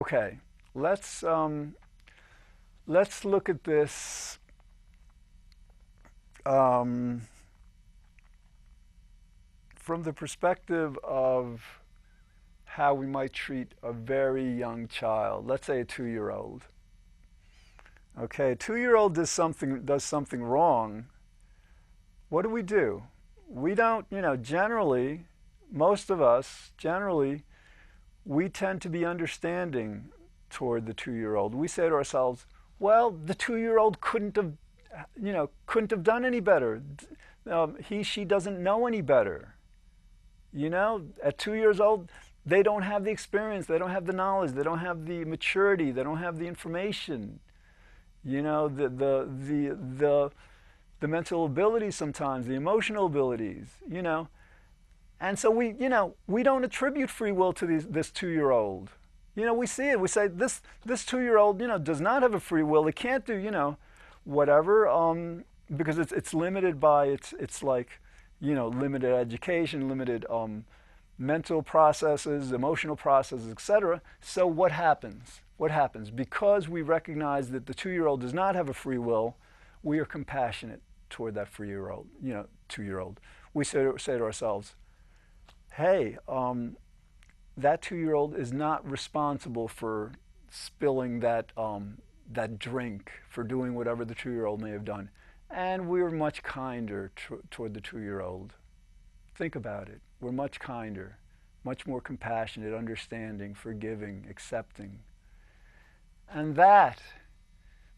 Okay, let's um, let's look at this um, from the perspective of how we might treat a very young child. Let's say a 2-year-old. Okay, a 2-year-old does something wrong. What do? We don't, generally, most of us, generally, we tend to be understanding toward the 2-year-old. We say to ourselves, well, the 2-year-old couldn't have done any better. She doesn't know any better. At 2 years old, they don't have the experience, they don't have the knowledge, they don't have the maturity, they don't have the information. The mental abilities sometimes, the emotional abilities. And so we don't attribute free will to this 2-year-old. We see it. We say this 2-year-old, does not have a free will. It can't do, whatever, because it's limited by it's like, limited education, limited mental processes, emotional processes, etc. So what happens? What happens? Because we recognize that the 2-year-old does not have a free will, we are compassionate toward that 2-year-old. We say to ourselves, hey, that 2-year-old is not responsible for spilling that drink, for doing whatever the 2-year-old may have done. And we're much kinder toward the 2-year-old. Think about it. We're much kinder, much more compassionate, understanding, forgiving, accepting. And that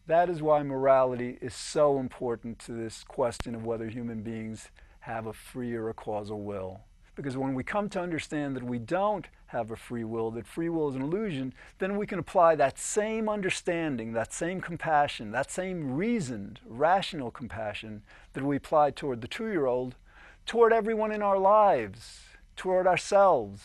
is why morality is so important to this question of whether human beings have a free or a causal will. Because when we come to understand that we don't have a free will, that free will is an illusion, then we can apply that same understanding, that same compassion, that same reasoned, rational compassion that we applied toward the 2-year-old toward everyone in our lives, toward ourselves.